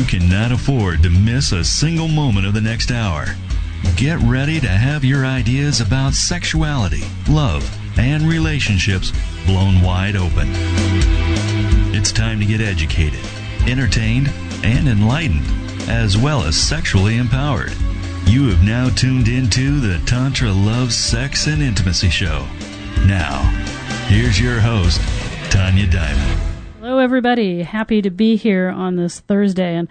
cannot afford to miss a single moment of the next hour. Get ready to have your ideas about sexuality, love, and relationships blown wide open. It's time to get educated, entertained, and enlightened, as well as sexually empowered. You have now tuned into the Tantra Loves Sex and Intimacy Show. Now, here's your host, Tanja Diamond. Hello, everybody. Happy to be here on this Thursday, and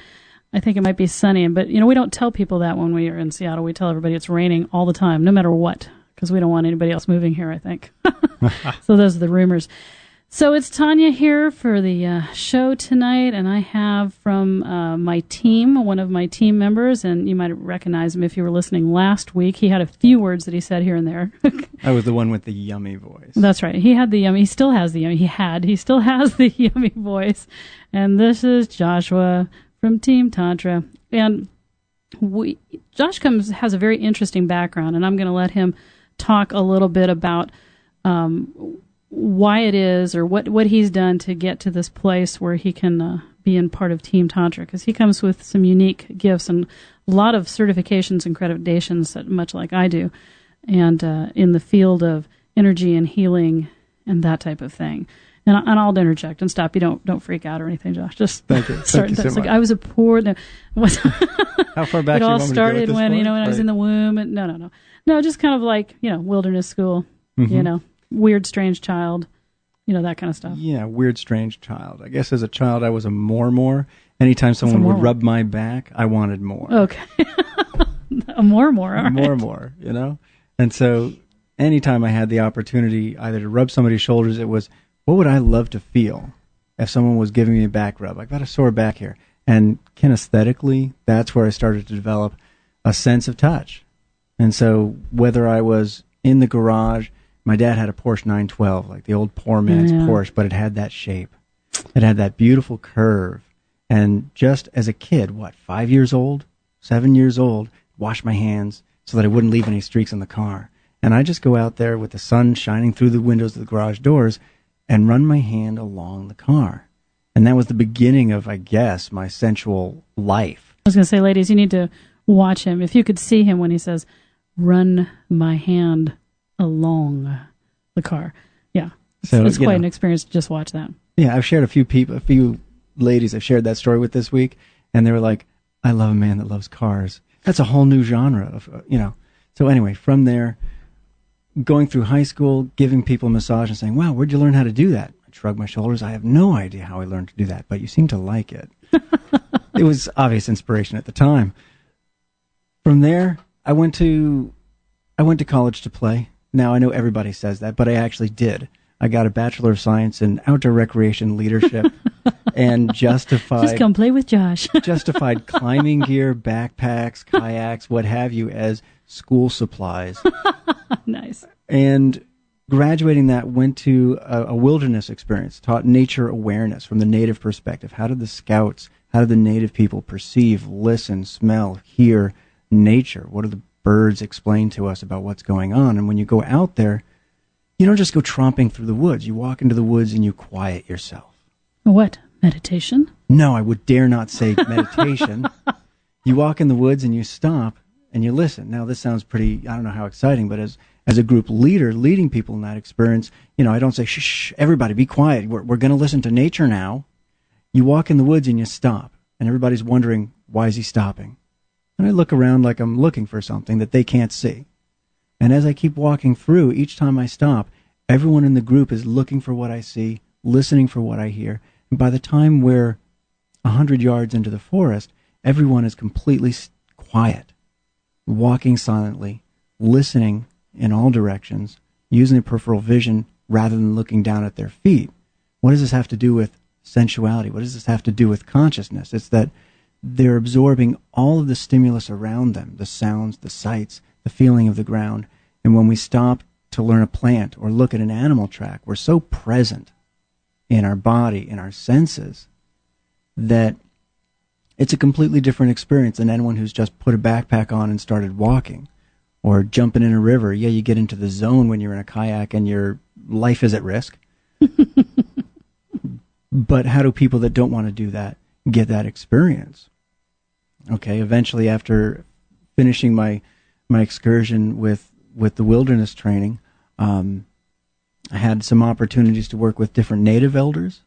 I think it might be sunny. But, we don't tell people that when we are in Seattle. We tell everybody it's raining all the time, no matter what, because we don't want anybody else moving here, I think. So those are the rumors. So it's Tanja here for the show tonight, and I have from my team, one of my team members, and you might recognize him if you were listening last week. He had a few words that he said here and there. I was the one with the yummy voice. That's right. He had the yummy. He still has the yummy. He still has the yummy voice. And this is Joshua from Team Tantra. And Josh has a very interesting background, and I'm going to let him talk a little bit about why it is or what he's done to get to this place where he can be in part of Team Tantra, because he comes with some unique gifts and a lot of certifications and accreditations, much like I do, and in the field of energy and healing and that type of thing. And I'll interject and stop you. Don't freak out or anything, Josh. Just thank you. Thank you so much. Like I was a poor. How far back? It all started when when I was in the womb. And no, just kind of like wilderness school. Mm-hmm. Weird, strange child, that kind of stuff. Yeah, weird, strange child. I guess as a child, I was a more. Anytime someone would rub my back, I wanted more. Okay. A more, all right. More, And so anytime I had the opportunity either to rub somebody's shoulders, it was, what would I love to feel if someone was giving me a back rub? I've got a sore back here. And kinesthetically, that's where I started to develop a sense of touch. And so whether I was in the garage, my dad had a Porsche 912, like the old poor man's Porsche, but it had that shape. It had that beautiful curve. And just as a kid, 5 years old, 7 years old, wash my hands so that I wouldn't leave any streaks in the car. And I just go out there with the sun shining through the windows of the garage doors and run my hand along the car. And that was the beginning of, I guess, my sensual life. I was going to say, ladies, you need to watch him. If you could see him when he says, run my hand along the car. Yeah. So it's quite an experience to just watch that. Yeah, I've shared a few ladies I've shared that story with this week, and they were like, I love a man that loves cars. That's a whole new genre of, So anyway, from there, going through high school, giving people a massage and saying, wow, where'd you learn how to do that? I shrug my shoulders. I have no idea how I learned to do that, but you seem to like it. It was obvious inspiration at the time. From there, I went to college to play. Now, I know everybody says that, but I actually did. I got a Bachelor of Science in Outdoor Recreation Leadership and justified... Just come play with Josh. Justified climbing gear, backpacks, kayaks, what have you, as school supplies. Nice. And graduating that, went to a wilderness experience, taught nature awareness from the native perspective. How did the native people perceive, listen, smell, hear nature? What are the birds explain to us about what's going on? And when you go out there, you don't just go tromping through the woods. You walk into the woods and you quiet yourself. What? Meditation? No, I would dare not say meditation. You walk in the woods and you stop and you listen. Now, this sounds pretty, I don't know how exciting, but as a group leader leading people in that experience, I don't say, shh, everybody be quiet. We're going to listen to nature now. You walk in the woods and you stop, and everybody's wondering, why is he stopping? And I look around like I'm looking for something that they can't see. And as I keep walking through, each time I stop, everyone in the group is looking for what I see, listening for what I hear. And by the time we're 100 yards into the forest, everyone is completely quiet, walking silently, listening in all directions, using their peripheral vision rather than looking down at their feet. What does this have to do with sensuality? What does this have to do with consciousness? It's that they're absorbing all of the stimulus around them, the sounds, the sights, the feeling of the ground. And when we stop to learn a plant or look at an animal track, we're so present in our body, in our senses, that it's a completely different experience than anyone who's just put a backpack on and started walking or jumping in a river. Yeah, you get into the zone when you're in a kayak and your life is at risk. But how do people that don't want to do that get that experience? Okay, eventually after finishing my excursion with the wilderness training, I had some opportunities to work with different native elders.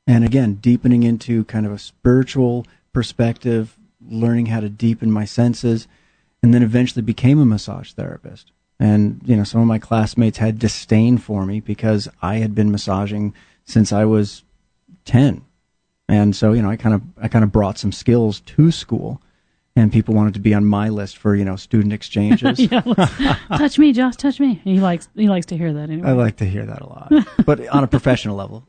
And again, deepening into kind of a spiritual perspective, learning how to deepen my senses, and then eventually became a massage therapist. And, some of my classmates had disdain for me because I had been massaging since I was 10. And so, I kind of brought some skills to school, and people wanted to be on my list for, student exchanges. Yeah, touch me, Josh, touch me. He likes to hear that anyway. I like to hear that a lot, but on a professional level.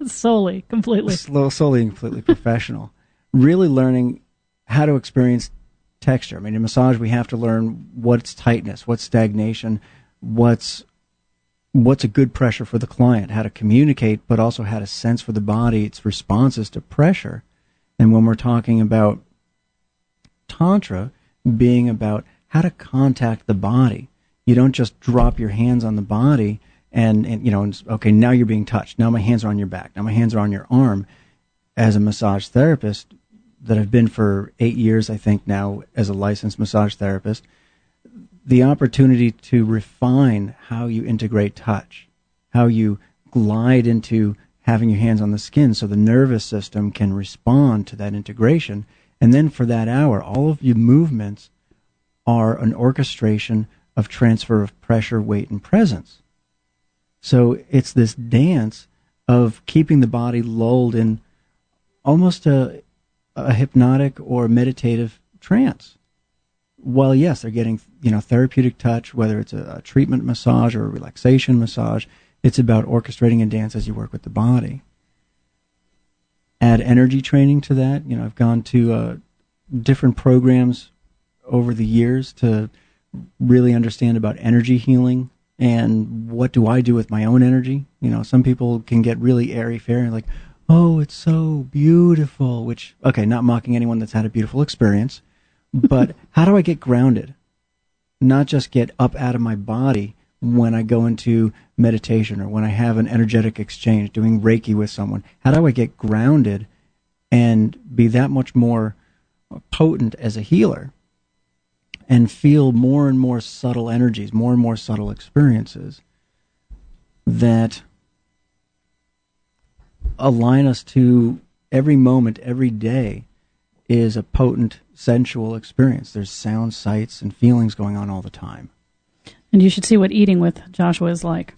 Solely, completely. Solely and completely professional. Really learning how to experience texture. I mean, in massage, we have to learn what's tightness, what's stagnation, what's a good pressure for the client, how to communicate, but also how to sense for the body its responses to pressure. And when we're talking about Tantra being about how to contact the body, you don't just drop your hands on the body and okay, now you're being touched. Now my hands are on your back. Now my hands are on your arm. As a massage therapist that I've been for 8 years, I think now, as a licensed massage therapist, the opportunity to refine how you integrate touch, how you glide into having your hands on the skin so the nervous system can respond to that integration. And then for that hour, all of your movements are an orchestration of transfer of pressure, weight, and presence. So it's this dance of keeping the body lulled in almost a hypnotic or meditative trance. While, yes, they're getting, therapeutic touch, whether it's a treatment massage or a relaxation massage, it's about orchestrating a dance as you work with the body. Add energy training to that. I've gone to different programs over the years to really understand about energy healing and what do I do with my own energy. Some people can get really airy-fairy and like, oh, it's so beautiful, which, okay, not mocking anyone that's had a beautiful experience, but how do I get grounded? Not just get up out of my body when I go into meditation or when I have an energetic exchange, doing Reiki with someone. How do I get grounded and be that much more potent as a healer and feel more and more subtle energies, more and more subtle experiences that align us to every moment, every day is a potent sensual experience. There's sound, sights, and feelings going on all the time. And you should see what eating with Joshua is like.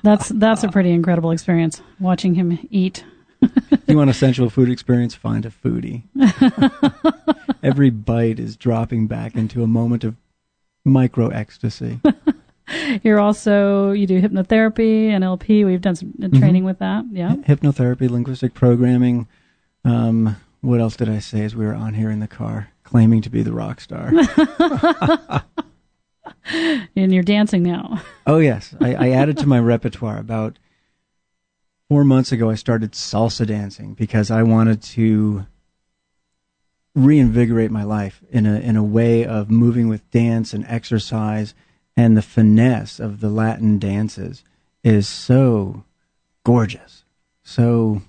That's a pretty incredible experience, watching him eat. If you want a sensual food experience, find a foodie. Every bite is dropping back into a moment of micro ecstasy. You do hypnotherapy, NLP. We've done some training with that. Yeah. Hypnotherapy, linguistic programming. What else did I say as we were on here in the car, claiming to be the rock star? And you're dancing now. Oh, yes. I added to my repertoire. About 4 months ago, I started salsa dancing because I wanted to reinvigorate my life in a way of moving with dance and exercise. And the finesse of the Latin dances is so gorgeous. So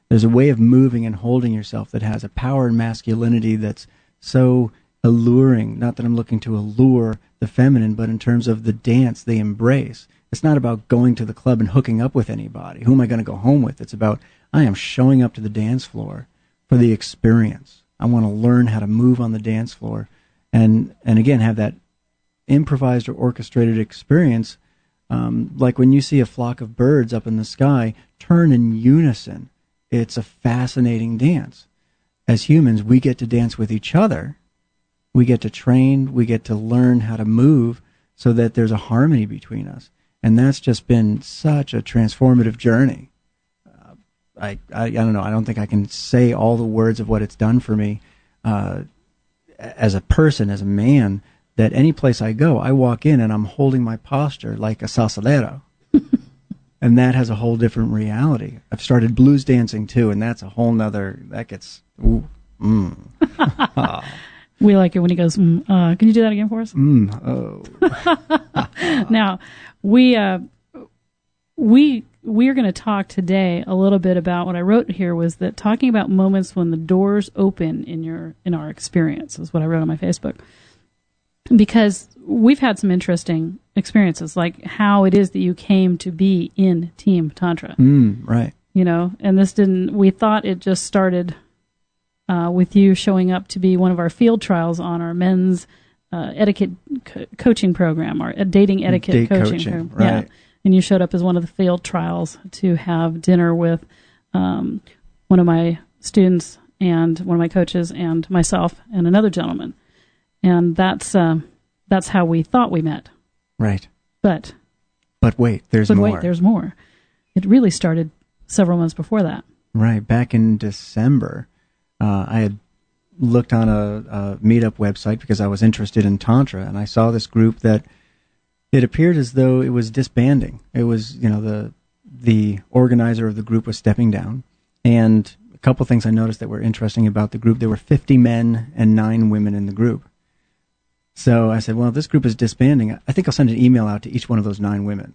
there's a way of moving and holding yourself that has a power and masculinity that's so alluring. Not that I'm looking to allure the feminine, but in terms of the dance they embrace. It's not about going to the club and hooking up with anybody. Who am I going to go home with? It's about, I am showing up to the dance floor for the experience. I want to learn how to move on the dance floor and again, have that improvised or orchestrated experience. Like when you see a flock of birds up in the sky turn in unison, it's a fascinating dance. As humans, we get to dance with each other. We get to train, we get to learn how to move so that there's a harmony between us. And that's just been such a transformative journey. I don't know, I don't think I can say all the words of what it's done for me as a person, as a man, that any place I go, I walk in and I'm holding my posture like a salsalero. And that has a whole different reality. I've started blues dancing too, and that's a whole nother, that gets, We like it when he goes, can you do that again for us? Oh. Now, we we are going to talk today a little bit about what I wrote here was that talking about moments when the doors open in our experience is what I wrote on my Facebook. Because we've had some interesting experiences, like how it is that you came to be in Team Tantra. Right. You know, and we thought it just started with you showing up to be one of our field trials on our men's etiquette coaching program, our dating etiquette coaching program. Right. Yeah. And you showed up as one of the field trials to have dinner with one of my students and one of my coaches and myself and another gentleman. And that's how we thought we met. Right. But wait, there's more. Wait, there's more. It really started several months before that. Right. Back in December, I had looked on a meetup website because I was interested in Tantra, and I saw this group that it appeared as though it was disbanding. It was, the organizer of the group was stepping down. And a couple things I noticed that were interesting about the group, there were 50 men and 9 women in the group. So I said, well, this group is disbanding. I think I'll send an email out to each one of those 9 women.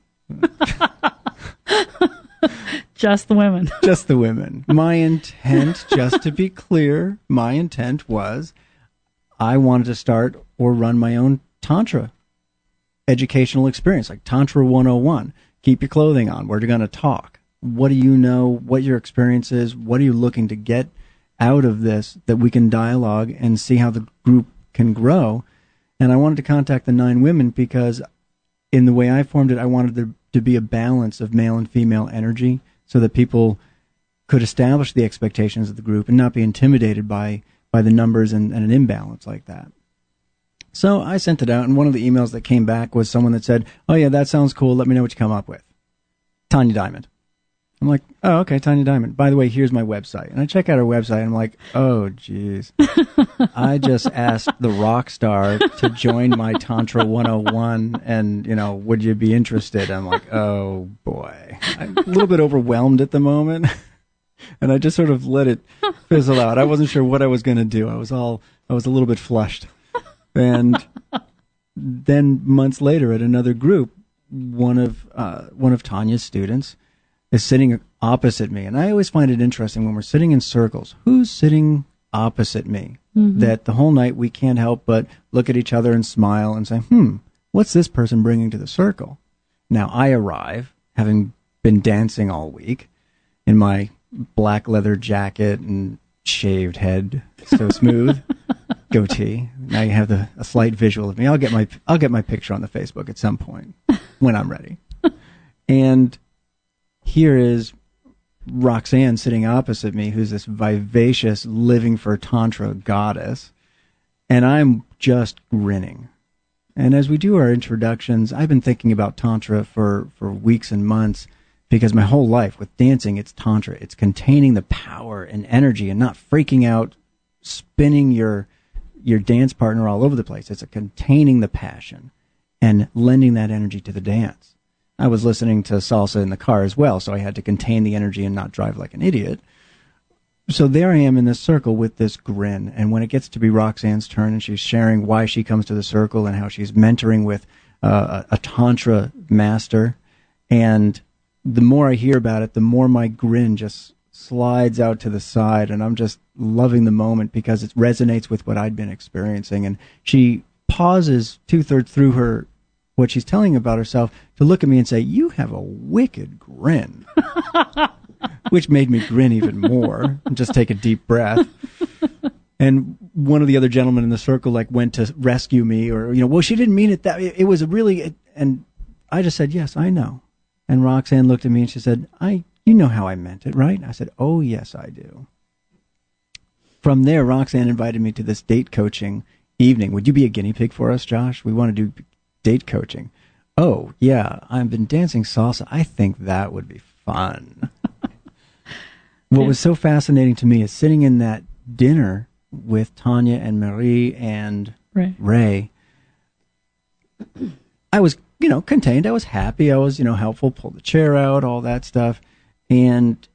Just the women. Just the women. My intent, just to be clear, my intent was I wanted to start or run my own Tantra educational experience, like Tantra 101. Keep your clothing on. We're going to talk. What do you know? What your experience is? What are you looking to get out of this that we can dialogue and see how the group can grow? And I wanted to contact the 9 women because in the way I formed it, I wanted there to be a balance of male and female energy so that people could establish the expectations of the group and not be intimidated by the numbers and an imbalance like that. So I sent it out, and one of the emails that came back was someone that said, oh, yeah, that sounds cool. Let me know what you come up with. Tanja Diamond. I'm like, oh, okay, Tanja Diamond. By the way, here's my website. And I check out her website, and I'm like, oh, geez. I just asked the rock star to join my Tantra 101, and, would you be interested? I'm like, oh, boy. I'm a little bit overwhelmed at the moment, and I just sort of let it fizzle out. I wasn't sure what I was going to do. I was a little bit flushed. And then months later at another group, one of Tanya's students is sitting opposite me. And I always find it interesting when we're sitting in circles, who's sitting opposite me? Mm-hmm. That the whole night we can't help but look at each other and smile and say, what's this person bringing to the circle? Now I arrive, having been dancing all week, in my black leather jacket and shaved head, so smooth. Goatee. Now you have a slight visual of me. I'll get my picture on the Facebook at some point when I'm ready. And here is Roxanne sitting opposite me, who's this vivacious, living for Tantra goddess, and I'm just grinning. And as we do our introductions, I've been thinking about Tantra for weeks and months because my whole life with dancing, it's Tantra. It's containing the power and energy and not freaking out, spinning your dance partner all over the place. It's containing the passion and lending that energy to the dance. I was listening to salsa in the car as well, so I had to contain the energy and not drive like an idiot. So there I am in this circle with this grin, and when it gets to be Roxanne's turn and she's sharing why she comes to the circle and how she's mentoring with a Tantra master, and the more I hear about it, the more my grin just slides out to the side, and I'm just loving the moment because it resonates with what I'd been experiencing. And she pauses 2/3 through what she's telling about herself to look at me and say, you have a wicked grin, which made me grin even more and just take a deep breath. And one of the other gentlemen in the circle went to rescue me, or, well, she didn't mean it that it was and I just said, yes, I know. And Roxanne looked at me and she said, you know how I meant it, right? I said, oh, yes, I do. From there, Roxanne invited me to this date coaching evening. Would you be a guinea pig for us, Josh? We want to do date coaching. Oh, yeah, I've been dancing salsa. I think that would be fun. What was so fascinating to me is sitting in that dinner with Tanya and Marie and Ray. I was, contained. I was happy. I was, helpful, pulled the chair out, all that stuff. And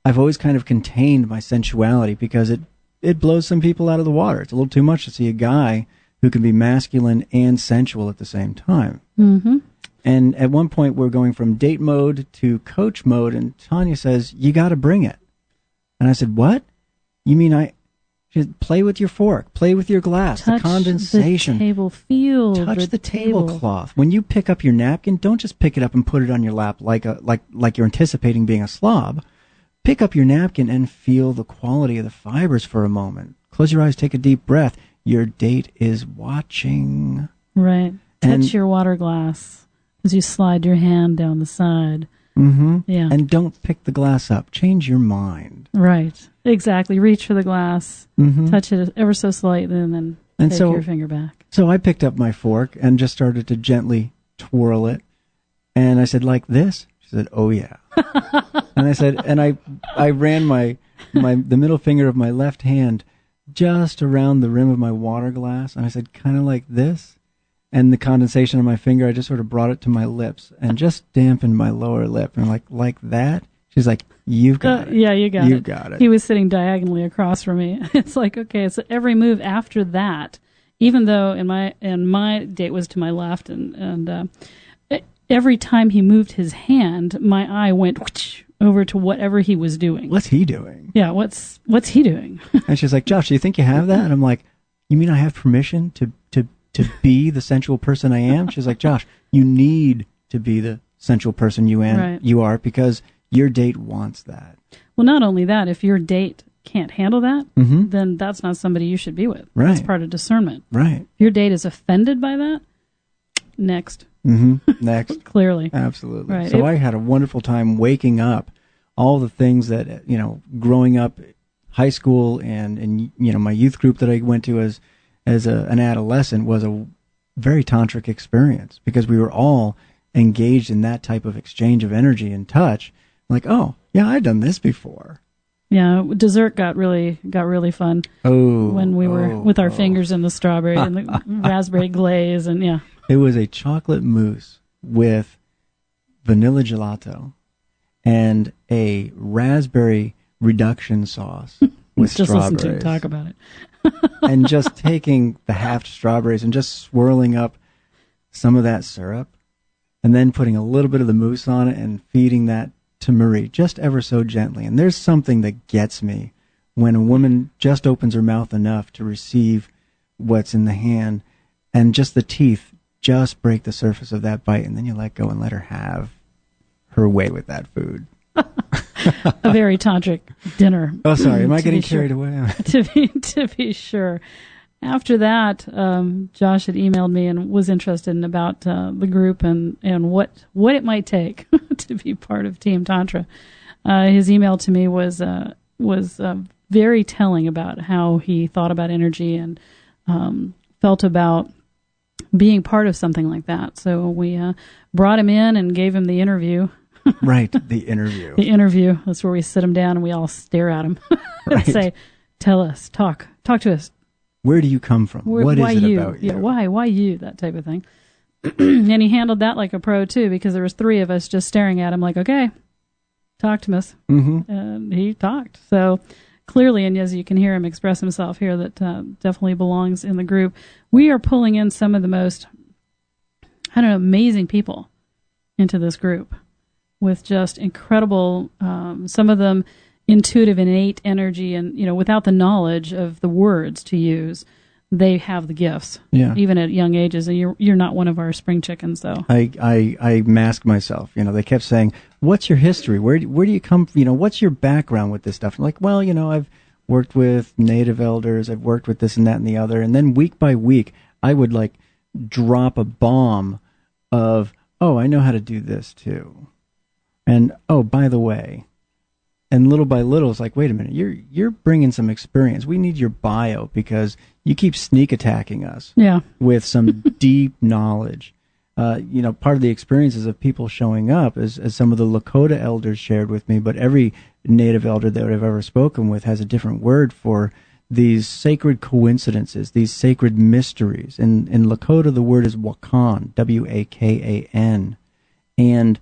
I've always kind of contained my sensuality because it blows some people out of the water. It's a little too much to see a guy who can be masculine and sensual at the same time. Mm-hmm. And at one point, we're going from date mode to coach mode, and Tanya says, you got to bring it. And I said, what? You mean she said, play with your fork, play with your glass, touch the condensation. the table, feel touch the table. tablecloth. When you pick up your napkin, don't just pick it up and put it on your lap like you're anticipating being a slob. Pick up your napkin and feel the quality of the fibers for a moment. Close your eyes, take a deep breath. Your date is watching. Right. Touch your water glass as you slide your hand down the side. Mm-hmm. Yeah. And don't pick the glass up. Change your mind. Right. Exactly. Reach for the glass, touch it ever so slightly, and then take your finger back. So I picked up my fork and just started to gently twirl it. And I said, like this? She said, oh, yeah. And I said, and I ran the middle finger of my left hand just around the rim of my water glass. And I said, kind of like this. And the condensation on my finger, I just sort of brought it to my lips and just dampened my lower lip. And I'm like that? She's like, you've got it. Yeah, you got it. You've got it. He was sitting diagonally across from me. It's like, okay, so every move after that, even though in my date was to my left, and every time he moved his hand, my eye went whoosh, over to whatever he was doing. What's he doing? Yeah, what's he doing? And she's like, Josh, do you think you have that? And I'm like, you mean I have permission to be the sensual person I am? She's like, Josh, you need to be the sensual person you are because your date wants that. Well, not only that, if your date can't handle that, then that's not somebody you should be with. Right. That's part of discernment. Right. If your date is offended by that, next. Next. Clearly. Absolutely. Right. So I had a wonderful time waking up all the things that, growing up, high school and my youth group that I went to as an adolescent was a very tantric experience because we were all engaged in that type of exchange of energy and touch. Like, oh, yeah, I've done this before. Yeah, dessert got really fun. When we were with our fingers in the strawberry and the raspberry glaze, and yeah. It was a chocolate mousse with vanilla gelato and a raspberry reduction sauce with just strawberries. Listen to him talk about it. And just taking the halved strawberries and just swirling up some of that syrup and then putting a little bit of the mousse on it and feeding that to Marie just ever so gently. And there's something that gets me when a woman just opens her mouth enough to receive what's in the hand and just the teeth just break the surface of that bite, and then you let go and let her have her way with that food. A very tantric dinner. Oh, sorry. Am I getting carried away? To be sure. After that, Josh had emailed me and was interested in about the group and what it might take to be part of Team Tantra. His email to me was very telling about how he thought about energy and felt about being part of something like that. So we brought him in and gave him the interview. Right, the interview. The interview. That's where we sit him down and we all stare at him and say, tell us, talk to us. Where do you come from? What is it about you? Yeah, why you? That type of thing. And he handled that like a pro, too, because there was three of us just staring at him like, okay, talk to us. And he talked. So clearly, and as you can hear him express himself here, that definitely belongs in the group. We are pulling in some of the most, amazing people into this group with just incredible, some of them intuitive, innate energy, and, without the knowledge of the words to use, they have the gifts, even at young ages. And you're not one of our spring chickens, though. I mask myself. They kept saying, "What's your history? Where do you come from? What's your background with this stuff?" I'm like, well, I've worked with native elders. I've worked with this and that and the other. And then week by week, I would drop a bomb of, oh, I know how to do this too, and oh, by the way. And little by little, it's like, wait a minute, you're bringing some experience. We need your bio because you keep sneak attacking us with some deep knowledge. Part of the experiences of people showing up, as some of the Lakota elders shared with me, but every native elder that I've ever spoken with has a different word for these sacred coincidences, these sacred mysteries. In Lakota, the word is Wakan, Wakan. And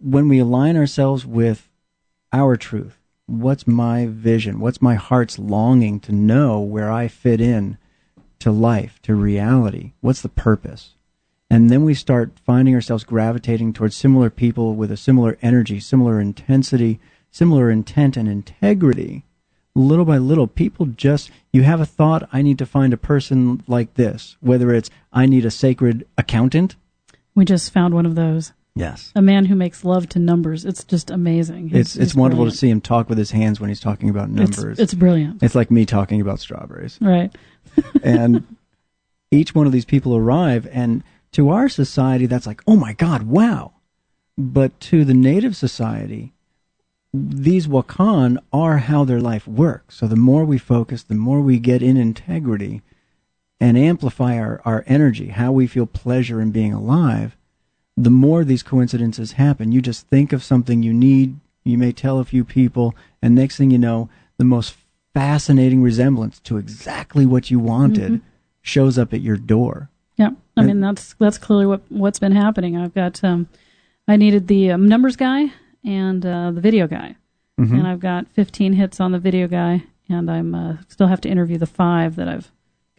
when we align ourselves with our truth, what's my vision, what's my heart's longing to know where I fit in to life, to reality, what's the purpose? And then we start finding ourselves gravitating towards similar people with a similar energy, similar intensity, similar intent and integrity. Little by little, people just, you have a thought, I need to find a person like this, whether it's, I need a sacred accountant. We just found one of those. Yes. A man who makes love to numbers. It's just amazing. It's wonderful brilliant. To see him talk with his hands when he's talking about numbers. It's brilliant. It's like me talking about strawberries. Right. And each one of these people arrive, and to our society, that's like, oh my God, wow. But to the native society, these Wakan are how their life works. So the more we focus, the more we get in integrity and amplify our energy, how we feel pleasure in being alive, the more these coincidences happen. You just think of something you need, you may tell a few people, and next thing you know, the most fascinating resemblance to exactly what you wanted shows up at your door. Yeah, I mean, that's clearly what's been happening. I've got, I needed the numbers guy and the video guy, and I've got 15 hits on the video guy, and I'm still have to interview the 5 that I've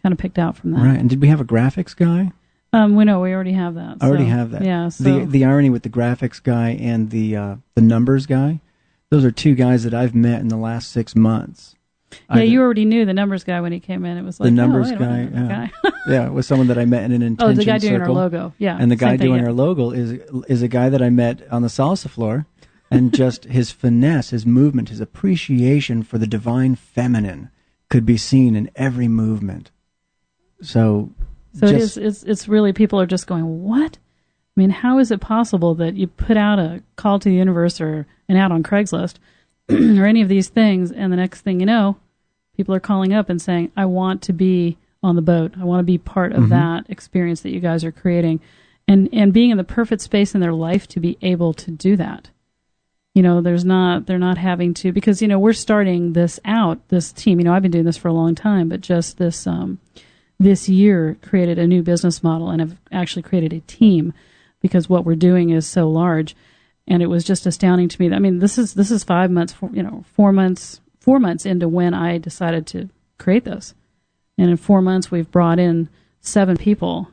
kind of picked out from that. Right, and did we have a graphics guy? We already have that. I already have that. Yeah. So. The irony with the graphics guy and the numbers guy, those are 2 guys that I've met in the last 6 months. Yeah, you already knew the numbers guy when he came in. It was like, the numbers guy. Yeah. Yeah, it was someone that I met in an intention circle. Oh, the guy doing our logo. Yeah. And the guy doing our logo is a guy that I met on the salsa floor, and just his finesse, his movement, his appreciation for the divine feminine could be seen in every movement. So it's really, people are just going, what? I mean, how is it possible that you put out a call to the universe or an ad on Craigslist or any of these things, and the next thing you know, people are calling up and saying, I want to be on the boat. I want to be part of that experience that you guys are creating, and being in the perfect space in their life to be able to do that. You know, they're not having to, because, you know, we're starting this team, you know, I've been doing this for a long time, but just this year created a new business model and have actually created a team, because what we're doing is so large. And it was just astounding to me. I mean, this is 5 months, 4 months into when I decided to create this. And in 4 months, we've brought in 7 people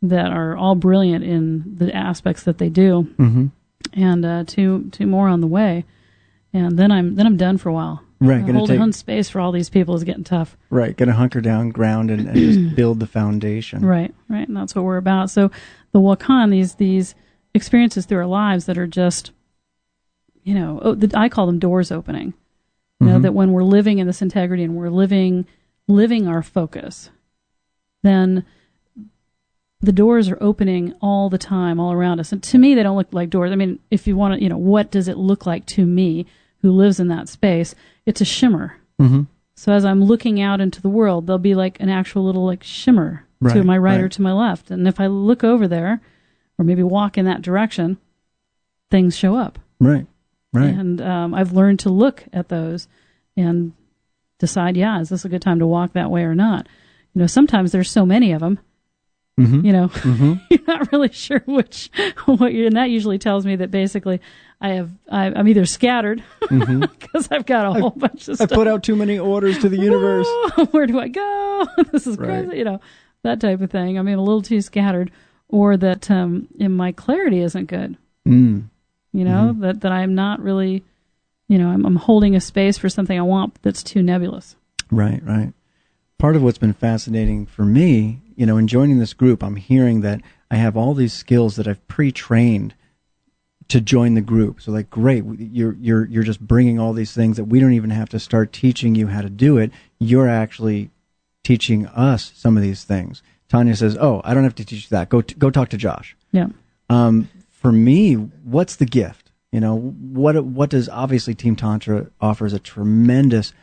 that are all brilliant in the aspects that they do. And two more on the way. And then I'm done for a while. Right. Holding space for all these people is getting tough. Right. Going to hunker down, ground, and just build the foundation. Right. And that's what we're about. So the Wakan, these experiences through our lives that are just, you know, I call them doors opening. You know, that when we're living in this integrity and we're living our focus, then the doors are opening all the time, all around us. And to me, they don't look like doors. I mean, if you want to, you know, what does it look like to me who lives in that space? It's a shimmer. So as I'm looking out into the world, there'll be like an actual little like shimmer to my right or to my left. And if I look over there, or maybe walk in that direction, things show up. Right. And I've learned to look at those and decide, is this a good time to walk that way or not? You know, sometimes there's so many of them, you know, you're not really sure and that usually tells me that basically I'm either scattered because I've got a whole bunch of stuff. I put out too many orders to the universe. Where do I go? This is crazy, you know, that type of thing. I mean, a little too scattered, or that my clarity isn't good. You know, that I'm not really, you know, I'm holding a space for something I want that's too nebulous. Right. Part of what's been fascinating for me, you know, in joining this group, I'm hearing that I have all these skills that I've pre-trained to join the group. So like, great, you're just bringing all these things that we don't even have to start teaching you how to do it. You're actually teaching us some of these things. Tanja says, "Oh, I don't have to teach you that. Go talk to Josh." Yeah. For me, what's the gift? You know, what does, obviously Team Tantra offers a tremendous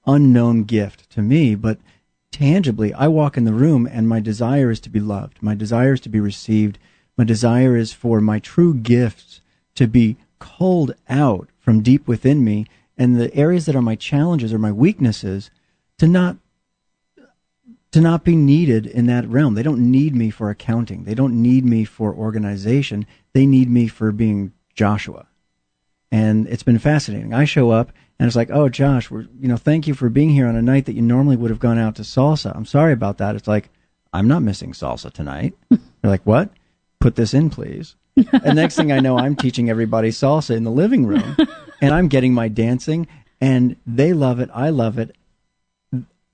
unknown gift to me, but tangibly, I walk in the room and my desire is to be loved. My desire is to be received. My desire is for my true gifts to be culled out from deep within me, and the areas that are my challenges or my weaknesses to not be needed in that realm. They don't need me for accounting. They don't need me for organization. They need me for being Joshua. And it's been fascinating. I show up and it's like, oh, Josh, thank you for being here on a night that you normally would have gone out to salsa. I'm sorry about that. It's like, I'm not missing salsa tonight. They're like, what? Put this in, please. And next thing I know, I'm teaching everybody salsa in the living room, and I'm getting my dancing, and they love it. I love it.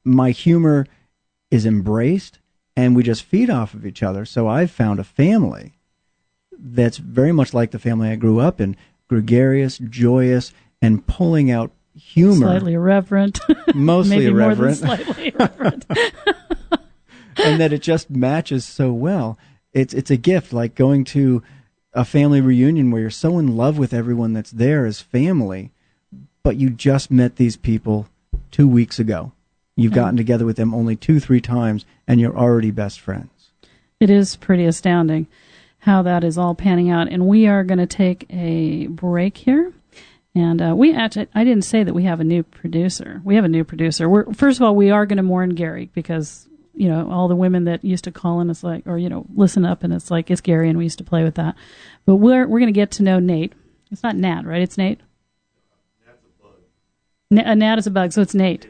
My humor is embraced, and we just feed off of each other. So I've found a family that's very much like the family I grew up in, gregarious, joyous, and pulling out humor. Slightly irreverent. Mostly Maybe irreverent. more than slightly irreverent. And that it just matches so well. It's a gift, like going to a family reunion where you're so in love with everyone that's there as family, but you just met these people 2 weeks ago. You've gotten together with them only 2-3 times, and you're already best friends. It is pretty astounding how that is all panning out. And we are going to take a break here. And I didn't say that we have a new producer. We have a new producer. First of all, we are going to mourn Gary because, all the women that used to call in, it's like, or, listen up, and it's like, it's Gary, and we used to play with that. But we're going to get to know Nate. It's not Nat, right? It's Nate? Nat's a bug. Nat is a bug, so it's Nate.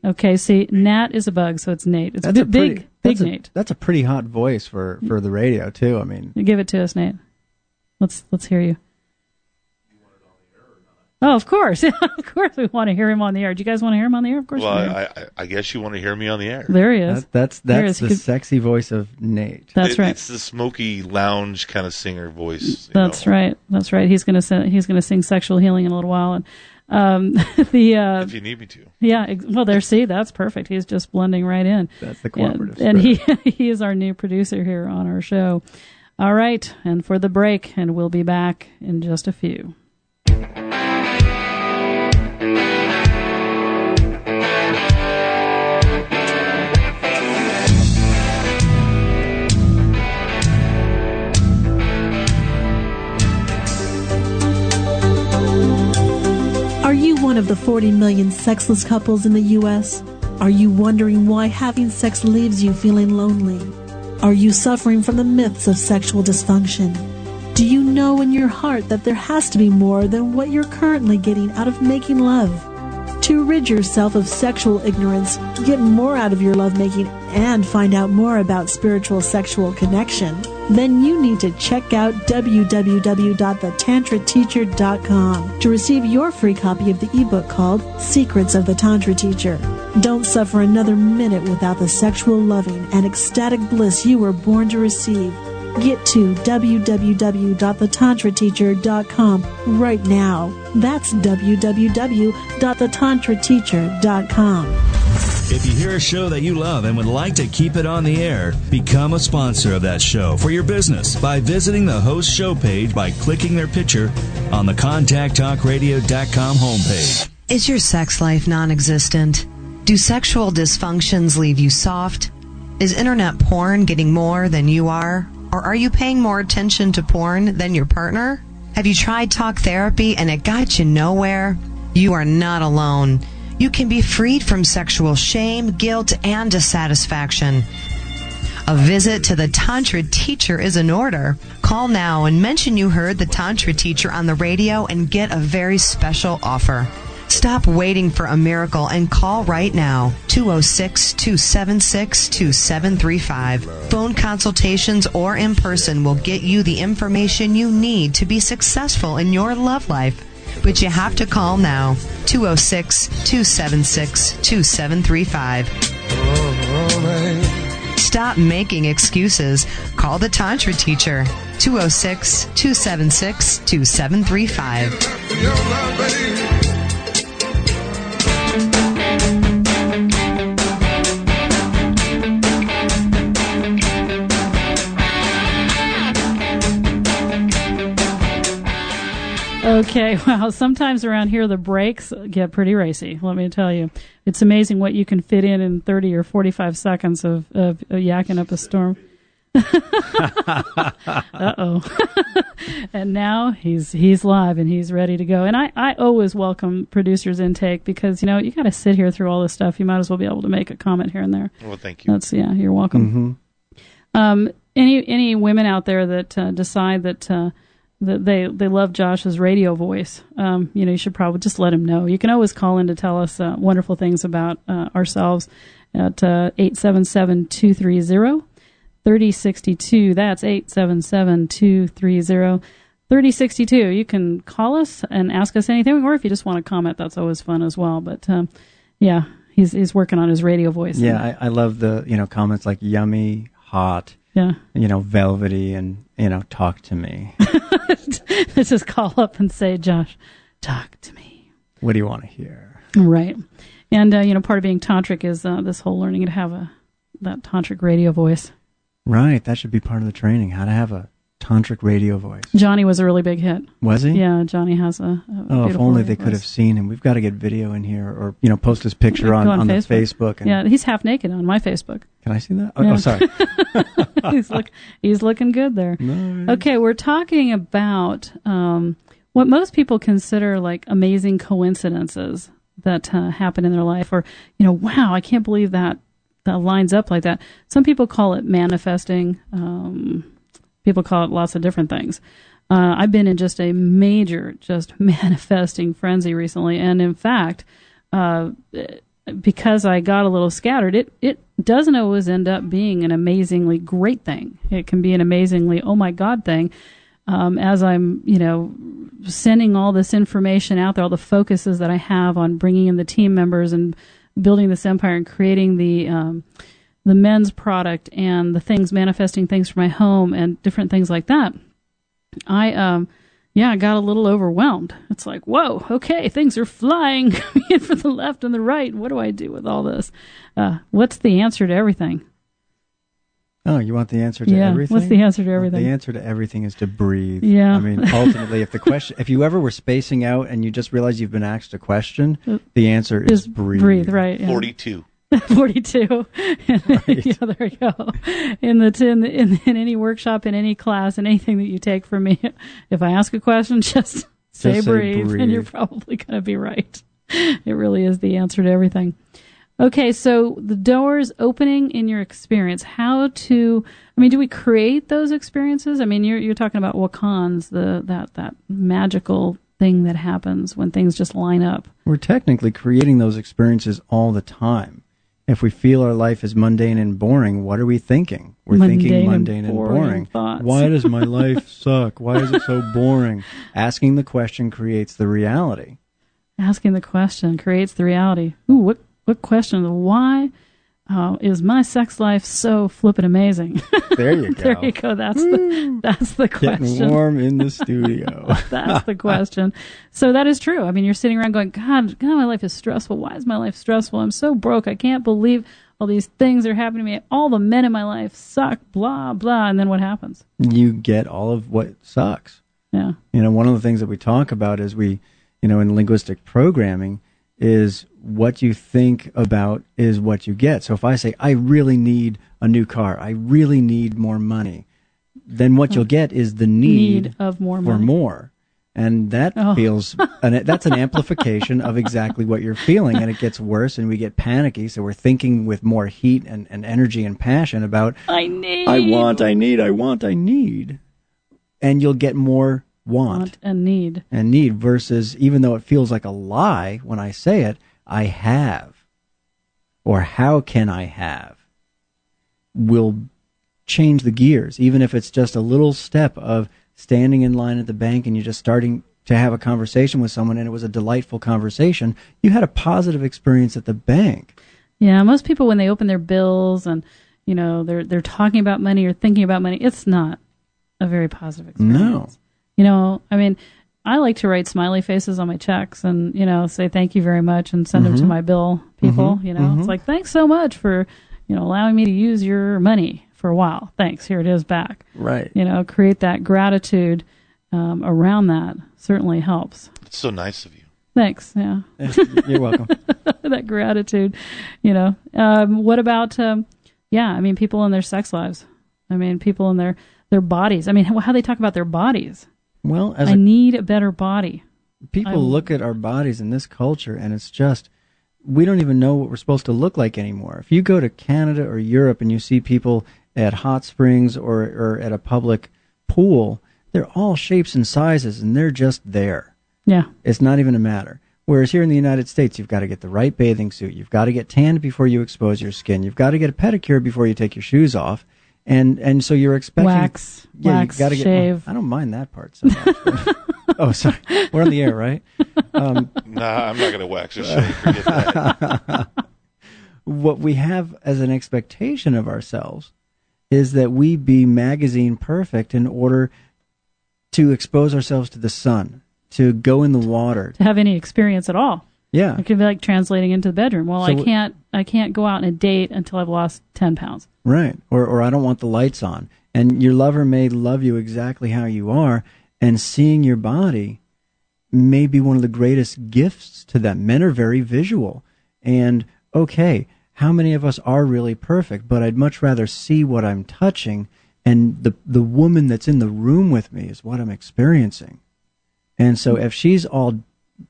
Okay, see, Nat is a bug, so it's Nate. It's big Nate. That's a pretty hot voice for the radio, too. I mean, give it to us, Nate. Let's hear you. Oh, of course. Of course we want to hear him on the air. Do you guys want to hear him on the air? Of course we do. I guess you want to hear me on the air. There he is. That's the sexy voice of Nate. That's right. It's the smoky lounge kind of singer voice. That's right. That's right. He's going to sing Sexual Healing in a little while. And if you need me to. Yeah. Well, that's perfect. He's just blending right in. That's the cooperative and he is our new producer here on our show. All right. And for the break, and we'll be back in just a few. Are you one of the 40 million sexless couples in the U.S.? Are you wondering why having sex leaves you feeling lonely? Are you suffering from the myths of sexual dysfunction? Do you know in your heart that there has to be more than what you're currently getting out of making love? To rid yourself of sexual ignorance, get more out of your lovemaking, and find out more about spiritual sexual connection, then you need to check out www.thetantrateacher.com to receive your free copy of the ebook called Secrets of the Tantra Teacher. Don't suffer another minute without the sexual loving and ecstatic bliss you were born to receive. Get to www.thetantrateacher.com right now. That's www.thetantrateacher.com. If you hear a show that you love and would like to keep it on the air, become a sponsor of that show for your business by visiting the host show page by clicking their picture on the contacttalkradio.com homepage. Is your sex life non-existent? Do sexual dysfunctions leave you soft? Is internet porn getting more than you are? Or are you paying more attention to porn than your partner? Have you tried talk therapy and it got you nowhere? You are not alone. You can be freed from sexual shame, guilt, and dissatisfaction. A visit to the Tantra Teacher is in order. Call now and mention you heard the Tantra Teacher on the radio and get a very special offer. Stop waiting for a miracle and call right now. 206-276-2735. Phone consultations or in person will get you the information you need to be successful in your love life. But you have to call now. 206-276-2735. Stop making excuses. Call the Tantra Teacher. 206-276-2735. Okay, well, sometimes around here the breaks get pretty racy, let me tell you. It's amazing what you can fit in 30 or 45 seconds of yakking up a storm. Uh-oh. And now he's live and he's ready to go. And I always welcome producers' intake because, you got to sit here through all this stuff. You might as well be able to make a comment here and there. Well, thank you. You're welcome. Mm-hmm. Any women out there that decide that they love Josh's radio voice, you should probably just let him know. You can always call in to tell us wonderful things about ourselves at 877-230-3776. 3062. That's 877-230-3062. You can call us and ask us anything, or if you just want to comment, that's always fun as well. But yeah, he's working on his radio voice. Yeah, I love the comments like yummy, hot, velvety, and talk to me. Let's just call up and say, Josh, talk to me. What do you want to hear? Right. And part of being tantric is this whole learning to have that tantric radio voice. Right, that should be part of the training, how to have a tantric radio voice. Johnny was a really big hit. Was he? Yeah, Johnny has a if only they could have seen him. We've got to get video in here, or post his picture on the Facebook. And yeah, he's half naked on my Facebook. Can I see that? Yeah. Oh, sorry. he's looking good there. Nice. Okay, we're talking about what most people consider like amazing coincidences that happen in their life, or wow, I can't believe that lines up like that. Some people call it manifesting. People call it lots of different things. I've been in just a major manifesting frenzy recently, and in fact, because I got a little scattered, it doesn't always end up being an amazingly great thing. It can be an amazingly oh my God thing. As I'm sending all this information out there, all the focuses that I have on bringing in the team members and building this empire and creating the men's product and the things, manifesting things for my home and different things like that, I got a little overwhelmed. It's like, whoa, okay, things are flying in from the left and the right. What do I do with all this? What's the answer to everything? Oh, you want the answer to everything? What's the answer to everything? The answer to everything is to breathe. Yeah. I mean, ultimately, if you ever were spacing out and you just realized you've been asked a question, the answer is breathe. Breathe, right. Yeah. 42. 42. Right. Yeah, there you go. In any workshop, in any class, in anything that you take from me, if I ask a question, just say breathe, and you're probably going to be right. It really is the answer to everything. Okay, so the doors opening in your experience, do we create those experiences? I mean, you're talking about wakans, that magical thing that happens when things just line up. We're technically creating those experiences all the time. If we feel our life is mundane and boring, what are we thinking? We're thinking mundane and boring. Why does my life suck? Why is it so boring? Asking the question creates the reality. Asking the question creates the reality. Ooh, what question? Why is my sex life so flippin' amazing? There you go. There you go. That's the question. Getting warm in the studio. That's the question. So that is true. I mean, you're sitting around going, God, my life is stressful. Why is my life stressful? I'm so broke. I can't believe all these things are happening to me. All the men in my life suck, blah, blah. And then what happens? You get all of what sucks. Yeah. One of the things that we talk about is in linguistic programming, is what you think about is what you get. So if I say, I really need a new car, I really need more money, then what you'll get is the need of more for money. More. And that that's an amplification of exactly what you're feeling, and it gets worse, and we get panicky, so we're thinking with more heat and energy and passion about, I want, I need. And you'll get more want and need versus, even though it feels like a lie when I say it, I have, or how can I have, will change the gears. Even if it's just a little step of standing in line at the bank and you're just starting to have a conversation with someone and it was a delightful conversation, you had a positive experience at the bank. Yeah, most people, when they open their bills and they're talking about money or thinking about money, it's not a very positive experience. No. I mean, I like to write smiley faces on my checks and, say thank you very much and send them to my bill people. It's like, thanks so much for, allowing me to use your money for a while. Thanks. Here it is back. Right. Create that gratitude around that certainly helps. It's so nice of you. Thanks. Yeah. You're welcome. That gratitude, what about, people in their sex lives? I mean, people in their bodies. I mean, how they talk about their bodies. Well, I need a better body. People look at our bodies in this culture, and it's just, we don't even know what we're supposed to look like anymore. If you go to Canada or Europe and you see people at hot springs or at a public pool, they're all shapes and sizes, and they're just there. Yeah. It's not even a matter. Whereas here in the United States, you've got to get the right bathing suit. You've got to get tanned before you expose your skin. You've got to get a pedicure before you take your shoes off. And so you're expecting wax, you gotta shave. I don't mind that part so much. Oh, sorry. We're on the air, right? Nah, I'm not going to wax or shave. Forget that. What we have as an expectation of ourselves is that we be magazine perfect in order to expose ourselves to the sun, to go in the water, to have any experience at all. Yeah. It could be like translating into the bedroom. Well, So I can't go out on a date until I've lost 10 pounds. Right. Or I don't want the lights on. And your lover may love you exactly how you are, and seeing your body may be one of the greatest gifts to them. Men are very visual. And, okay, how many of us are really perfect? But I'd much rather see what I'm touching, and the woman that's in the room with me is what I'm experiencing. And so if she's all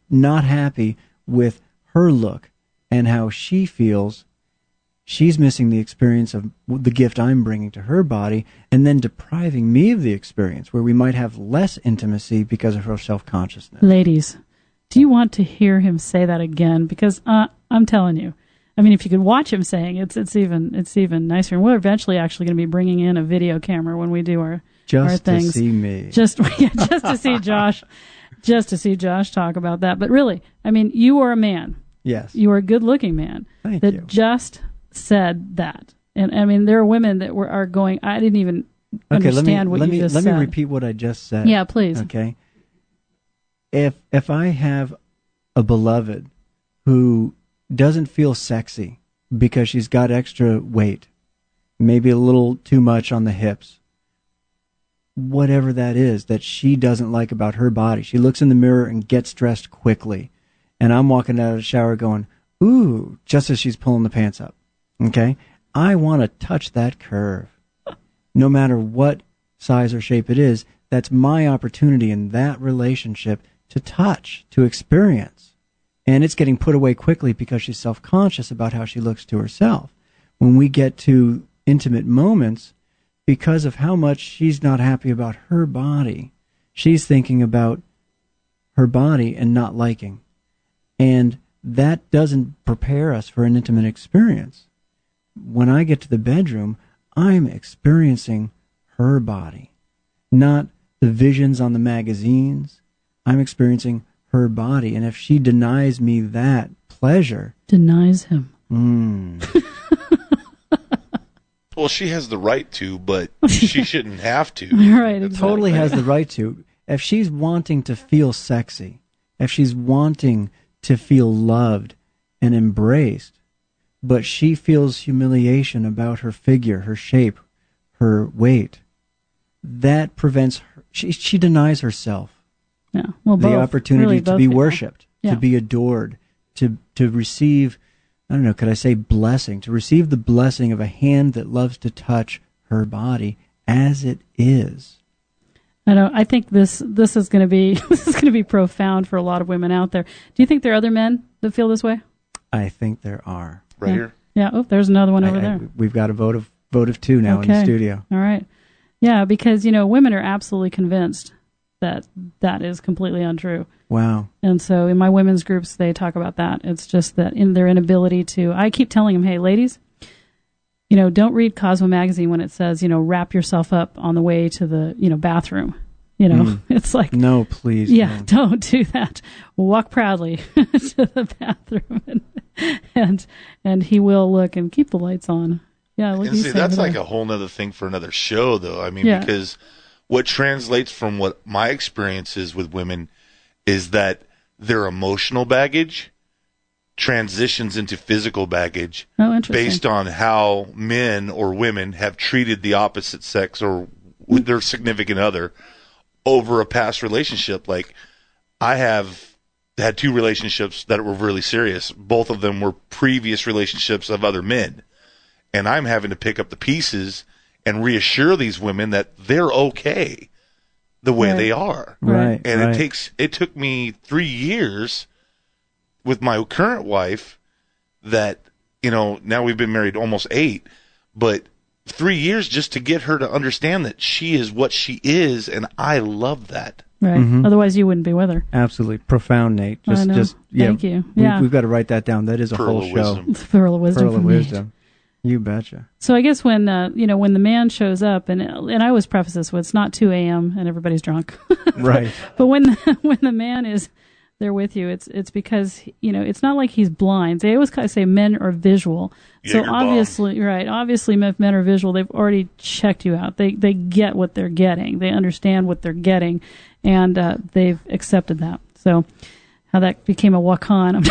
not happy with her look and how she feels, she's missing the experience of the gift I'm bringing to her body, and then depriving me of the experience where we might have less intimacy because of her self-consciousness. Ladies, do you want to hear him say that again? Because I'm telling you, I mean, if you could watch him saying it's even nicer. And we're eventually actually going to be bringing in a video camera when we do our things. To see me. Just to see Josh. Just to see Josh talk about that. But really, I mean, you are a man. Yes. You are a good-looking man. Thank that you. Just said that. And I mean, there are women that are going, I didn't even understand what you just said. Let me repeat what I just said. Yeah, please. Okay. If I have a beloved who doesn't feel sexy because she's got extra weight, maybe a little too much on the hips, whatever that is that she doesn't like about her body, she looks in the mirror and gets dressed quickly, and I'm walking out of the shower going, ooh, just as she's pulling the pants up. Okay? I want to touch that curve. No matter what size or shape it is, that's my opportunity in that relationship to touch, to experience. And it's getting put away quickly because she's self-conscious about how she looks to herself. When we get to intimate moments, because of how much she's not happy about her body, she's thinking about her body and not liking. And that doesn't prepare us for an intimate experience. When I get to the bedroom, I'm experiencing her body, not the visions on the magazines. I'm experiencing her body. And if she denies me that pleasure... Denies him. Well, she has the right to, but she shouldn't have to. Right, exactly. Totally has the right to. If she's wanting to feel sexy, if she's wanting to feel loved and embraced, but she feels humiliation about her figure, her shape, her weight, that prevents her. She denies herself. Yeah, well, the both. opportunity Really, to be people. worshipped, to be adored, to receive, I don't know, could I say blessing, to receive the blessing of a hand that loves to touch her body as it is. I think this is going to be profound for a lot of women out there. Do you think there are other men that feel this way? I think there are. Right here? Yeah. Oh, there's another one over there. We've got a vote of two now in the studio. All right. Yeah, because women are absolutely convinced that is completely untrue. Wow. And so in my women's groups, they talk about that. It's just that in their inability to, I keep telling them, hey, ladies, don't read Cosmo magazine when it says, wrap yourself up on the way to the, bathroom. It's like, no, please. Yeah, don't do that. Walk proudly to the bathroom and he will look and keep the lights on. Yeah. And see, that's like a whole nother thing for another show though. I mean, because what translates from what my experience is with women is that their emotional baggage transitions into physical baggage based on how men or women have treated the opposite sex or with their significant other over a past relationship. Like, I have had 2 relationships that were really serious. Both of them were previous relationships of other men. And I'm having to pick up the pieces and reassure these women that they're okay the way they are. Right. And it took me 3 years with my current wife that, now we've been married almost 8, but 3 years just to get her to understand that she is what she is, and I love that. Right. Mm-hmm. Otherwise, you wouldn't be with her. Absolutely. Profound, Nate. Thank you. Yeah. We've got to write that down. That is a Pearl whole of show. wisdom. Pearl of wisdom. Pearl of wisdom. You betcha. So I guess when when the man shows up, and I always preface this with, it's not 2 a.m. and everybody's drunk, Right? But when the man is there with you, it's because it's not like he's blind. They always kind of say men are visual. So obviously, right? Obviously, if men are visual, they've already checked you out. They get what they're getting. They understand what they're getting, and they've accepted that. So how that became a wakan.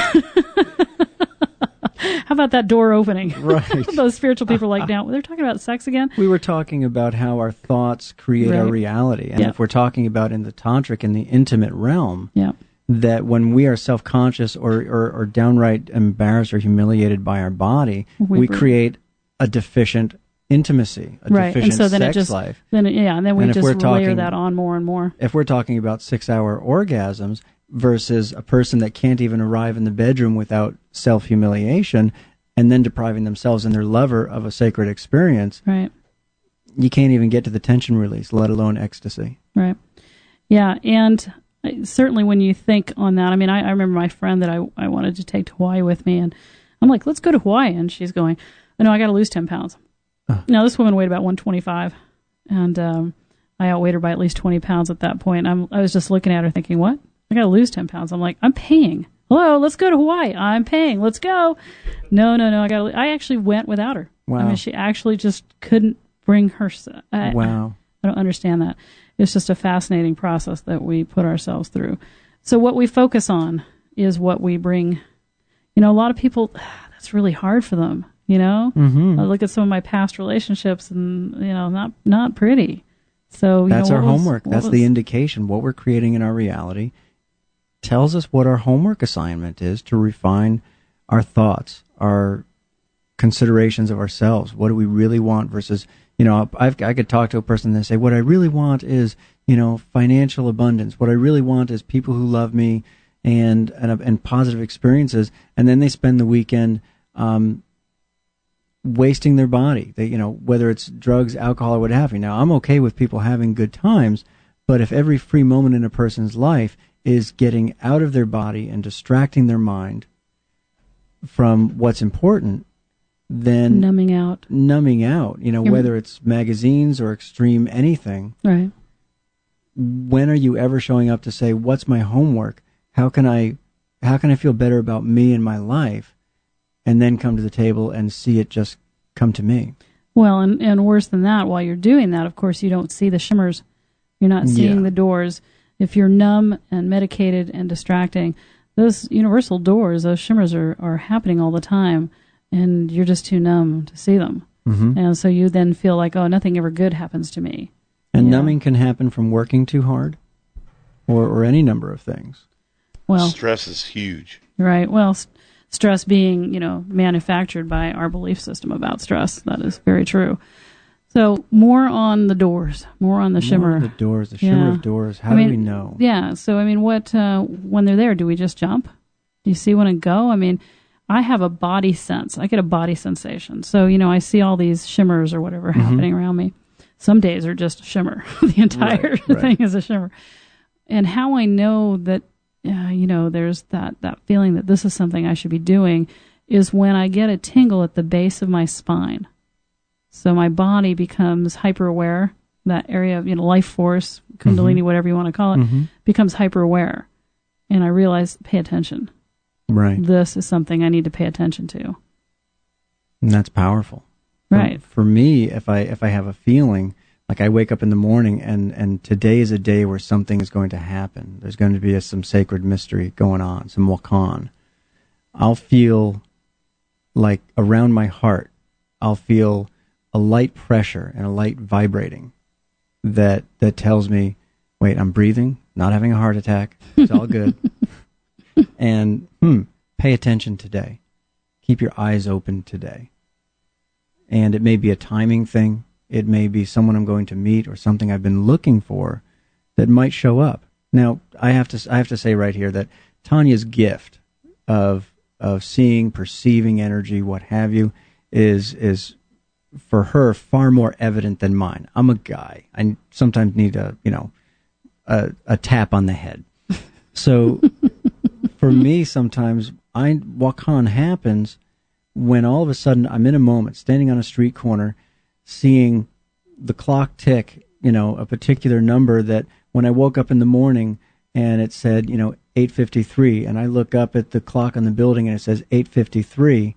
How about that door opening? Right. Those spiritual people are like, now they're talking about sex again? We were talking about how our thoughts create our reality. And if we're talking about in the tantric, in the intimate realm, that when we are self-conscious or downright embarrassed or humiliated by our body, we create a deficient intimacy, a deficient and so then sex it just, life. And then we just layer that on more and more. If we're talking about 6-hour orgasms versus a person that can't even arrive in the bedroom without self-humiliation and then depriving themselves and their lover of a sacred experience, right? You can't even get to the tension release, let alone ecstasy. Right. Yeah, and certainly when you think on that, I mean, I remember my friend that I wanted to take to Hawaii with me, and I'm like, let's go to Hawaii. And she's going, oh, no, I got to lose 10 pounds. Now, this woman weighed about 125, and I outweighed her by at least 20 pounds at that point. I was just looking at her thinking, what? I got to lose 10 pounds. I'm like, I'm paying. Hello, let's go to Hawaii. I'm paying. Let's go. No. I actually went without her. Wow. I mean, she actually just couldn't bring her. Wow. I don't understand that. It's just a fascinating process that we put ourselves through. So what we focus on is what we bring. A lot of people, that's really hard for them. Mm-hmm. I look at some of my past relationships, and not pretty. So that's our homework. That's the indication. What we're creating in our reality tells us what our homework assignment is to refine our thoughts, our considerations of ourselves. What do we really want versus, I could talk to a person and say, what I really want is, financial abundance. What I really want is people who love me and positive experiences. And then they spend the weekend wasting their body. They, whether it's drugs, alcohol, or what have you. Now, I'm okay with people having good times, but if every free moment in a person's life is getting out of their body and distracting their mind from what's important, then numbing out, whether it's magazines or extreme anything. Right. When are you ever showing up to say, what's my homework? How can I feel better about me and my life? And then come to the table and see it just come to me. Well, and worse than that, while you're doing that, of course, you don't see the shimmers. You're not seeing the doors. If you're numb and medicated and distracting, those universal doors, those shimmers are happening all the time, and you're just too numb to see them. Mm-hmm. And so you then feel like, oh, nothing ever good happens to me. And numbing can happen from working too hard or any number of things. Well, stress is huge. Right. Well, stress being, manufactured by our belief system about stress. That is very true. So more on the doors, more on the shimmer. The doors, the shimmer of doors. How do we know? Yeah. So, what, when they're there, do we just jump? Do you see one and go? I have a body sense. I get a body sensation. So, I see all these shimmers or whatever happening around me. Some days are just shimmer. The entire thing is a shimmer. And how I know that, there's that feeling that this is something I should be doing is when I get a tingle at the base of my spine. So my body becomes hyper aware. That area of, life force, kundalini, whatever you want to call it, becomes hyper aware. And I realize, pay attention. Right. This is something I need to pay attention to. And that's powerful. Right. For me, if I have a feeling, like I wake up in the morning and today is a day where something is going to happen. There's going to be some sacred mystery going on, some wakan. I'll feel like around my heart, I'll feel a light pressure and a light vibrating that tells me, wait, I'm breathing, not having a heart attack. It's all good. And pay attention today. Keep your eyes open today. And it may be a timing thing. It may be someone I'm going to meet or something I've been looking for that might show up. Now, I have to say right here that Tanya's gift of seeing, perceiving energy, what have you, is for her far more evident than mine. I'm a guy. I sometimes need a tap on the head. So for me, sometimes wakan happens when all of a sudden I'm in a moment, standing on a street corner, seeing the clock tick, a particular number that when I woke up in the morning and it said, 8:53, and I look up at the clock on the building and it says 8:53,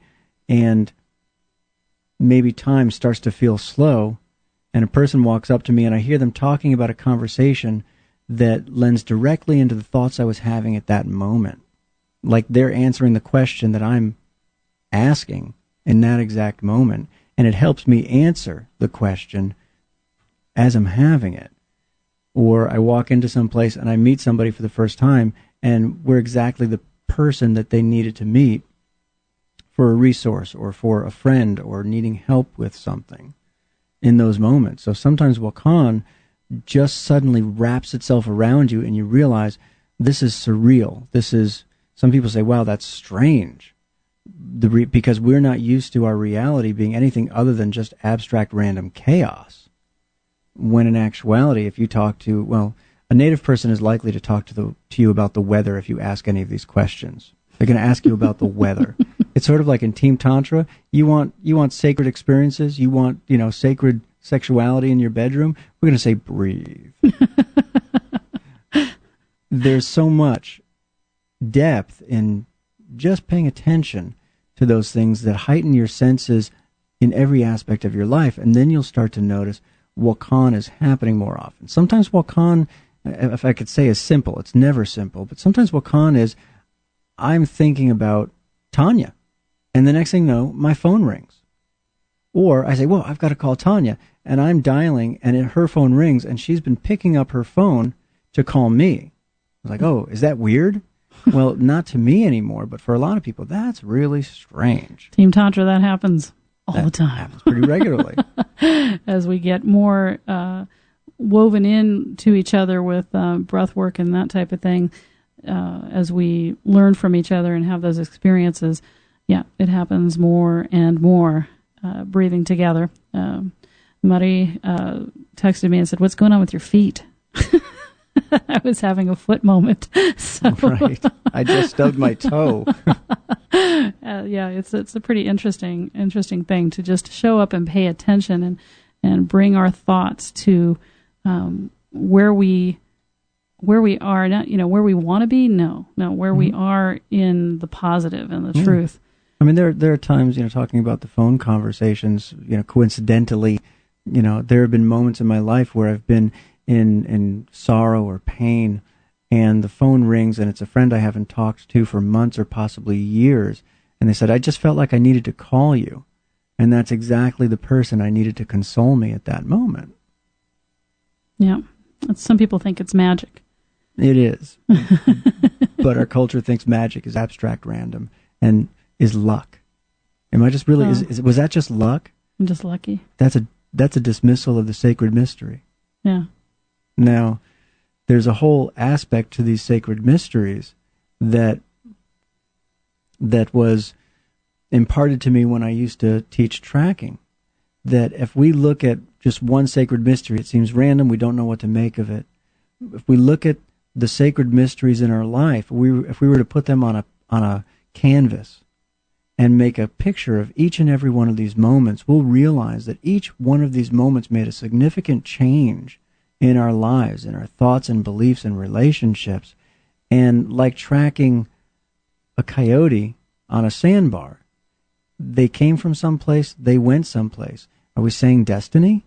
and maybe time starts to feel slow, and a person walks up to me and I hear them talking about a conversation that lends directly into the thoughts I was having at that moment. Like they're answering the question that I'm asking in that exact moment, and it helps me answer the question as I'm having it. Or I walk into some place and I meet somebody for the first time, and we're exactly the person that they needed to meet for a resource or for a friend or needing help with something in those moments. So sometimes Wakan just suddenly wraps itself around you and you realize this is surreal. Some people say, wow, that's strange. Because we're not used to our reality being anything other than just abstract random chaos. When in actuality, if you talk to, a native person is likely to talk to you about the weather if you ask any of these questions. They're going to ask you about the weather. It's sort of like in Team Tantra. You want sacred experiences. You want, sacred sexuality in your bedroom. We're going to say breathe. There's so much depth in just paying attention to those things that heighten your senses in every aspect of your life, and then you'll start to notice Wakan is happening more often. Sometimes Wakan, if I could say, is simple. It's never simple, but sometimes Wakan is, I'm thinking about Tanja, and the next thing you know, my phone rings. Or I say, I've got to call Tanja, and I'm dialing, and her phone rings, and she's been picking up her phone to call me. I was like, oh, is that weird? Well, not to me anymore, but for a lot of people, that's really strange. Team Tantra, that happens all the time. Happens pretty regularly. As we get more woven in to each other with breath work and that type of thing, as we learn from each other and have those experiences, it happens more and more, breathing together. Mari texted me and said, what's going on with your feet? I was having a foot moment. So. Right. I just stubbed my toe. It's a pretty interesting thing to just show up and pay attention and bring our thoughts to where we are, not where we want to be. No, where we are in the positive and the truth. I mean, there are times, talking about the phone conversations, coincidentally, there have been moments in my life where I've been in sorrow or pain, and the phone rings and it's a friend I haven't talked to for months or possibly years, and they said, I just felt like I needed to call you, and that's exactly the person I needed to console me at that moment. Yeah. Some people think it's magic. It is. But our culture thinks magic is abstract random and is luck. Am I just really, was that just luck? I'm just lucky. That's a dismissal of the sacred mystery. Yeah. Now, there's a whole aspect to these sacred mysteries that was imparted to me when I used to teach tracking. That if we look at just one sacred mystery, it seems random, we don't know what to make of it. If we look at the sacred mysteries in our life, if we were to put them on a canvas and make a picture of each and every one of these moments, we'll realize that each one of these moments made a significant change in our lives, in our thoughts and beliefs and relationships. And like tracking a coyote on a sandbar, they came from someplace, they went someplace. Are we saying destiny?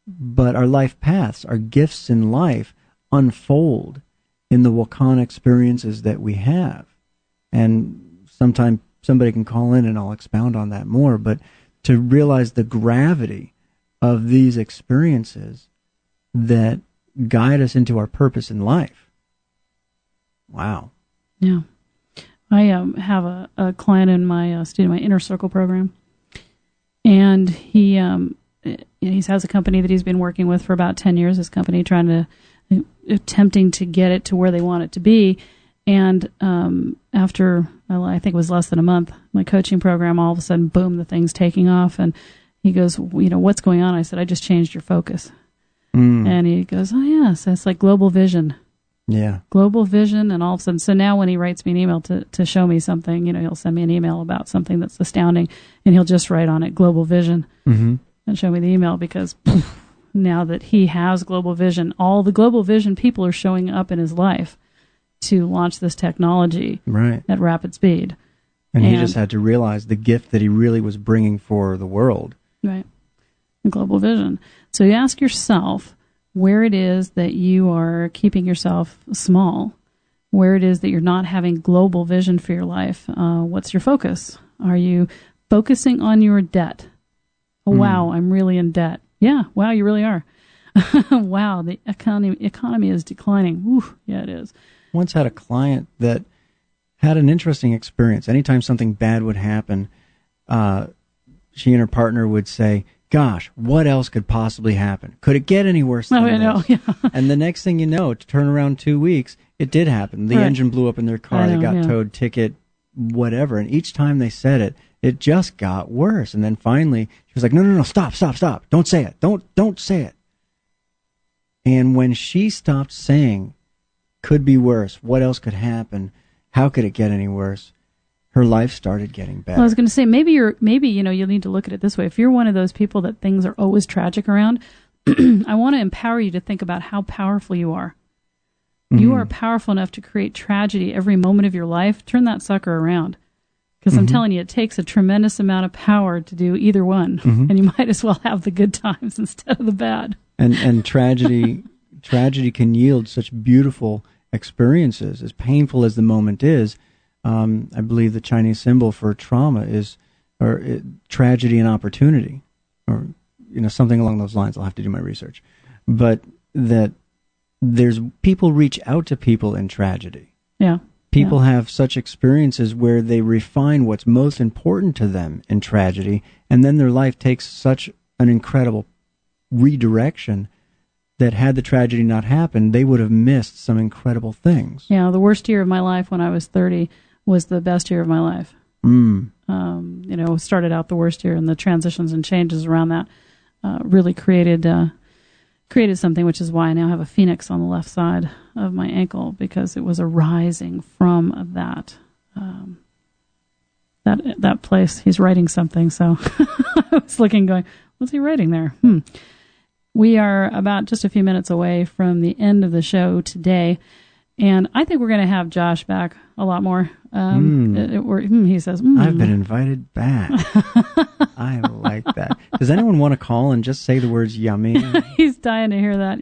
But our life paths, our gifts in life, unfold in the Wakan experiences that we have. And sometime somebody can call in and I'll expound on that more, but to realize the gravity of these experiences that guide us into our purpose in life. Wow. Yeah. I have a client in my student, my inner circle program, and he has a company that he's been working with for about 10 years. His company attempting to get it to where they want it to be. And after, I think it was less than a month, my coaching program, all of a sudden, boom, the thing's taking off. And he goes, what's going on? I said, I just changed your focus. And he goes, oh, yeah. So it's like global vision. Yeah. Global vision, and all of a sudden, so now when he writes me an email to show me something, he'll send me an email about something that's astounding, and he'll just write on it global vision and show me the email, because now that he has global vision, all the global vision people are showing up in his life to launch this technology at rapid speed. And he just had to realize the gift that he really was bringing for the world. Right. The global vision. So you ask yourself where it is that you are keeping yourself small, where it is that you're not having global vision for your life. What's your focus? Are you focusing on your debt? Oh, wow, I'm really in debt. Yeah, wow, you really are. Wow, the economy is declining. Ooh, yeah, it is. Once had a client that had an interesting experience. Anytime something bad would happen, she and her partner would say, gosh, what else could possibly happen? Could it get any worse than I know, yeah. And the next thing you know, to turn around 2 weeks, it did happen. The engine blew up in their car. They got towed, ticket, whatever. And each time they said it, it just got worse. And then finally, she was like, no, stop. Don't say it. Don't say it. And when she stopped saying, could be worse, what else could happen, how could it get any worse, her life started getting better. Well, I was going to say, maybe you'll need to look at it this way. If you're one of those people that things are always tragic around, I want to empower you to think about how powerful you are. You are powerful enough to create tragedy every moment of your life. Turn that sucker around. Because I'm telling you, it takes a tremendous amount of power to do either one. And you might as well have the good times instead of the bad. And tragedy can yield such beautiful experiences. As painful as the moment is, I believe the Chinese symbol for trauma is tragedy and opportunity, or something along those lines. I'll have to do my research. But that there's people reach out to people in tragedy. Yeah. People have such experiences where they refine what's most important to them in tragedy, and then their life takes such an incredible redirection that had the tragedy not happened, they would have missed some incredible things. Yeah, the worst year of my life when I was 30 was the best year of my life. Started out the worst year, and the transitions and changes around that really created something, which is why I now have a phoenix on the left side of my ankle, because it was arising from that place. He's writing something, so I was looking, going, what's he writing there? We are about just a few minutes away from the end of the show today, and I think we're going to have Josh back a lot more. He says, I've been invited back. I like that. Does anyone want to call and just say the words yummy? He's dying to hear that.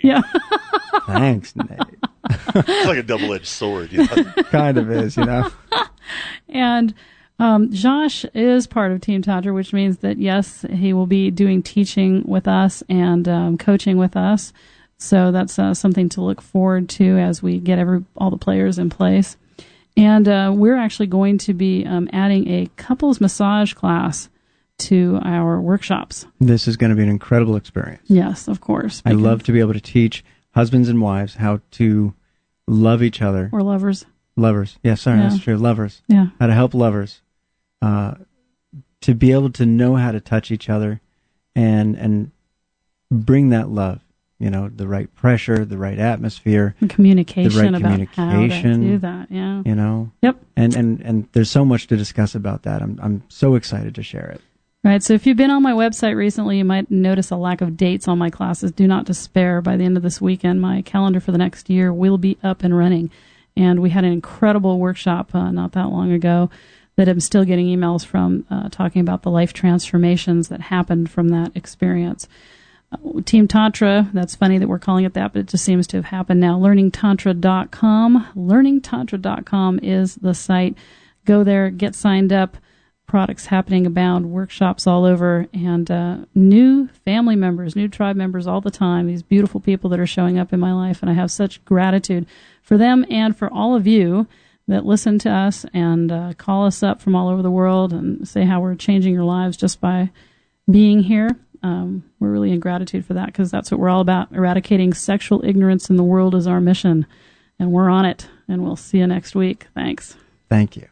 Yummy. Thanks, Nate. It's like a double-edged sword. Kind of is, And Josh is part of Team Tantra, which means that, yes, he will be doing teaching with us and coaching with us. So that's something to look forward to as we get all the players in place. And we're actually going to be adding a couples massage class to our workshops. This is going to be an incredible experience. Yes, of course. I love to be able to teach husbands and wives how to love each other. Or lovers. Lovers. Yeah, sorry, that's true. Lovers. Yeah. How to help lovers. To be able to know how to touch each other and bring that love. The right pressure, the right atmosphere, and communication, the right about communication, how to do that. Yeah. Yep. And there's so much to discuss about that. I'm so excited to share it. Right. So if you've been on my website recently, you might notice a lack of dates on my classes. Do not despair. By the end of this weekend, my calendar for the next year will be up and running. And we had an incredible workshop not that long ago that I'm still getting emails from talking about the life transformations that happened from that experience. Team Tantra, that's funny that we're calling it that, but it just seems to have happened now. LearningTantra.com. LearningTantra.com is the site. Go there, get signed up. Products happening abound, workshops all over, and new family members, new tribe members all the time. These beautiful people that are showing up in my life, and I have such gratitude for them and for all of you that listen to us and call us up from all over the world and say how we're changing your lives just by being here. We're really in gratitude for that, because that's what we're all about. Eradicating sexual ignorance in the world is our mission, and we're on it. And we'll see you next week. Thanks. Thank you.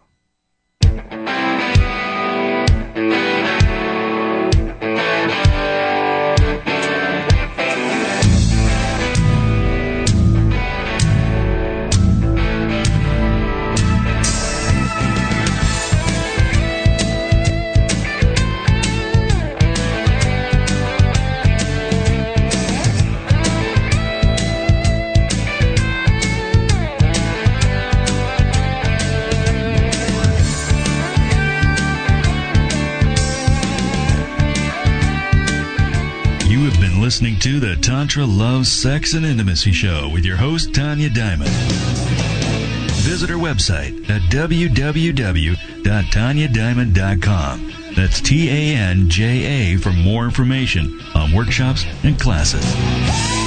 listening to the Tantra, Love, Sex, and Intimacy Show with your host, Tanja Diamond. Visit our website at www.tanjadiamond.com. That's TANJA for more information on workshops and classes.